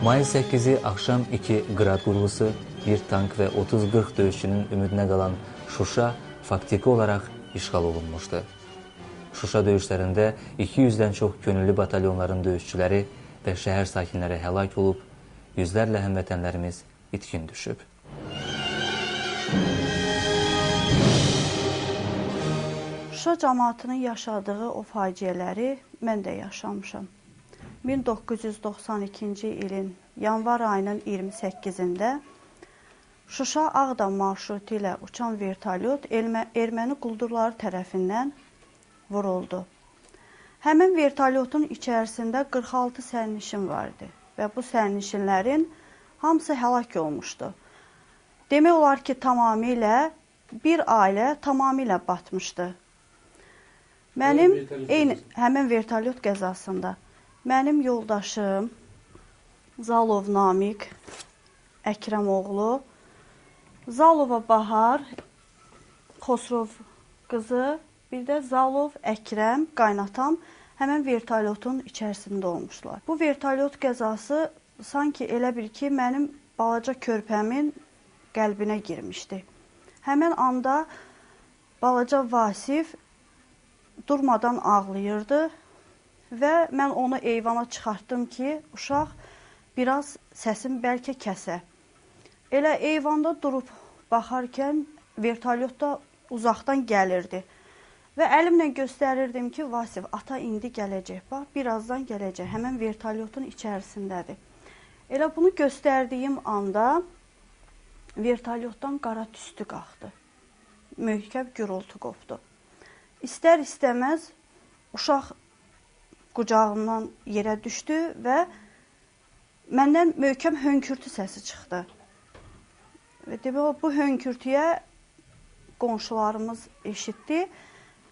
Mayın 8-i axşam 2 qrad qurğusu, bir tank və 30-40 döyüşçünün ümidinə qalan Şuşa faktiki olaraq işğal olunmuşdu. Şuşa döyüşlərində 200-dən çox könüllü batalyonların döyüşçüləri və şəhər sakinləri həlak olub, yüzlərlə həmvətənlərimiz itkin düşüb. Şuşa cəmaatının yaşadığı o faciələri mən də yaşamışam. 1992-ci ilin yanvar ayının 28-də Şuşa Ağdam marşrutu ilə uçan vertolyot erməni quldurları tərəfindən vuruldu. Həmin vertolyotun içərisində 46 sərnişin vardı və bu sərnişinlərin hamısı həlak olmuşdu. Demək olar ki, bir ailə tamamilə batmışdı. Həmin vertolyot qəzasında mənim yoldaşım Zalov Namiq Əkrəmoğlu, Zalova Bahar Xosrov qızı, bir də Zalov Əkrəm qaynatam həmin vertolyotun içərisində olmuşlar. Bu vertolyot qəzası sanki elə bir ki, mənim balaca körpəmin qəlbinə girmişdi. Həmin anda balaca Vasif durmadan ağlayırdı və mən onu eyvana çıxartdım ki, uşaq biraz səsim bəlkə kəsə. Elə eyvanda durub baxarkən vertolyot da uzaqdan gəlirdi. Və əlimlə göstərirdim ki, Vasif, ata indi gələcək, bax, birazdan gələcək, həmən vertolyotun içərisindədir. Elə bunu göstərdiyim anda vertolyotdan qara tüstü qalxdı. Möhkəm gürültü qopdu. İstər-istəməz uşaq qucağımdan yerə düşdü və məndən möhkəm hönkürtü səsi çıxdı. Və demək, bu hönkürtüyə qonşularımız eşitdi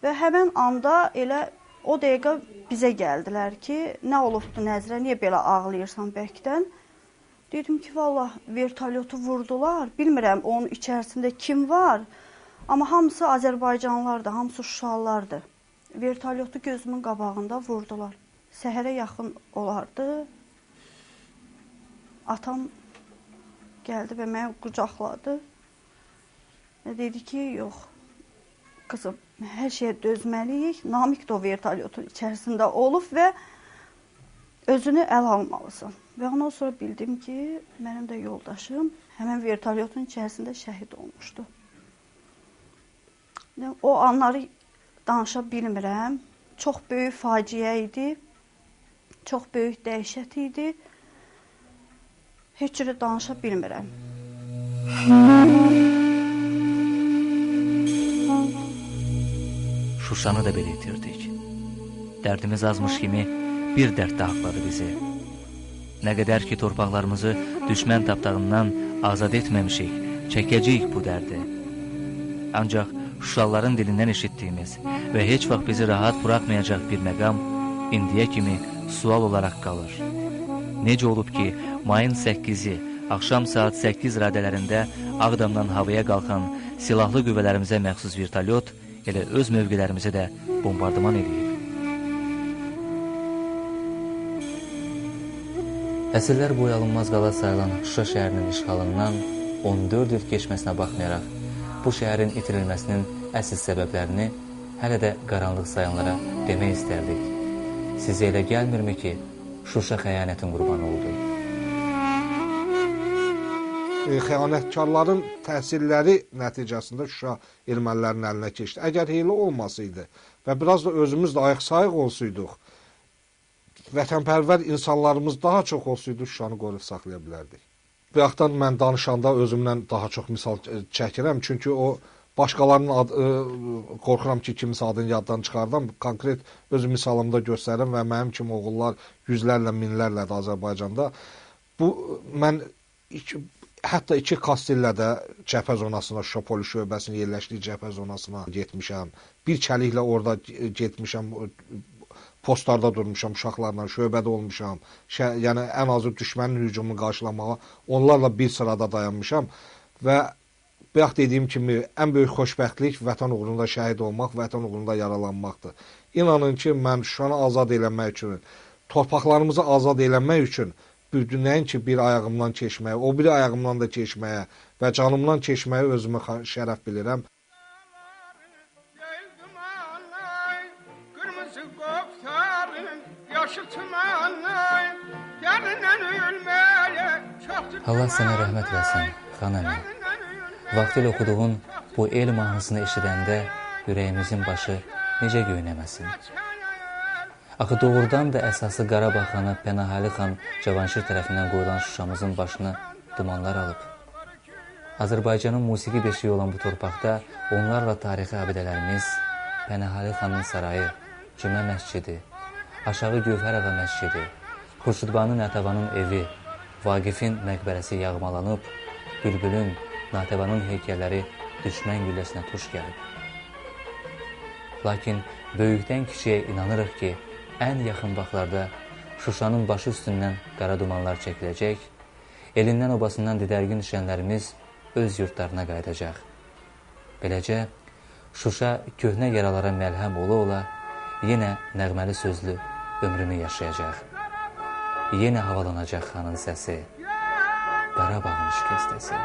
və həmən anda elə o dəqiqə bizə gəldilər ki, nə olubdu Nəzrə, niyə belə ağlayırsan bəkdən? Dedim ki, vallah, vertolyotu vurdular, bilmirəm onun içərisində kim var, amma hamısı Azərbaycanlılardır, hamısı Şuşalılardır. Vertolyotu gözümün qabağında vurdular. Səhərə yaxın olardı. Atam gəldi və məni qucaqladı. Və dedi ki, yox, qızım, hər şeyə dözməliyik. Namiq də o vertolyotun içərisində olub və özünü əl almalısan. Və ondan sonra bildim ki, mənim də yoldaşım həmən vertolyotun içərisində şəhid olmuşdu. O anları danışa bilmirəm. Çox böyük faciə idi. Çox böyük dəhşət idi. Heç cürə danışa bilmirəm. Şuşanı da belə itirdik. Dərdimiz azmış kimi bir dərd də haqladı bizi. Nə qədər ki, torpaqlarımızı düşmən tapdağından azad etməmişik, çəkəcəyik bu dərdi. Ancaq Şuşalıların dilindən eşitdiyimiz və heç vaxt bizi rahat buraxmayacaq bir məqam indiyə kimi sual olaraq qalır. Necə olub ki, mayın 8-i axşam saat 8 radələrində Ağdamdan havaya qalxan silahlı qüvvələrimizə məxsus vertolyot elə öz mövqelərimizi də bombardıman edib. Əsrlər boyu alınmaz qala sayılan Şuşa şəhərinin işğalından 14 il keçməsinə baxmayaraq, bu şəhərin itirilməsinin əsl səbəblərini hələ də qaranlıq sayanlara demək istərdik. Sizə elə gəlmirmi ki, Şuşa xəyanətin qurbanı oldu? Xəyanətkarların təsirləri nəticəsində Şuşa ermənilərin əlinə keçdi. Əgər heyli olmasaydı və biraz da özümüz də ayıq-sayıq olsaydıq, vətənpərvər insanlarımız daha çox olsaydı, Şuşanı qoruyub saxlaya bilərdik. Bu yaxdan mən danışanda özümdən daha çox misal çəkirəm, çünki o başqalarının qorxuram ki, kimisə adını yaddan çıxardam, konkret öz misalımda göstərirəm və mənim kimi oğullar yüzlərlə, minlərlə də Azərbaycanda. Mən hətta 2 kastillə də cəbhə zonasına, Şuşa polis şöbəsinin yerləşdiyi cəbhə zonasına getmişəm. Bir çəliklə orada getmişəm, postlarda durmuşam, uşaqlarla şöbədə olmuşam. Yəni, ən azı düşmənin hücumunu qarşılamağa onlarla bir sırada dayanmışam və bayaq dediyim kimi, ən böyük xoşbəxtlik vətən uğrunda şəhid olmaq, vətən uğrunda yaralanmaqdır. İnanın ki, mən Şuşanı azad eləmək üçün, torpaqlarımızı azad eləmək üçün nəinki bir ayağımdan keçməyə, o biri ayağımdan da keçməyə və canımdan keçməyə özümə şərəf bilirəm. Allah sənə rəhmət eləsin, xan əmi. Vaxtilə oxuduğun bu el mahnısını eşidəndə ürəyimizin başı necə göynəməsin. Axı doğrudan da əsası Qarabağ xanı Pənahəli xan Cavanşir tərəfindən qoyulan Şuşamızın başını dumanlar alıb. Azərbaycanın musiqi beşiyi olan bu torpaqda onlarla tarixi abidələrimiz, Pənahəli xanın sarayı, Cümə məscidi, Aşağı Gövhər ağa məscidi, Xurşudbanu Natəvanın evi, Vaqifin məqbərəsi yağmalanıb, Bülbülün, Natəvanın heykəlləri düşmən gülləsinə tuş gəlib. Lakin böyükdən kiçiyə inanırıq ki, ən yaxın vaxtlarda Şuşanın başı üstündən qara dumanlar çəkiləcək, elindən obasından didərgin düşənlərimiz öz yurtlarına qayıdacaq. Beləcə, Şuşa köhnə yaralara məlhəm ola-ola yenə nəğməli sözlü ömrünü yaşayacaq. Yenə havalanacaq xanın səsi, Qarabağın şikəstəsi.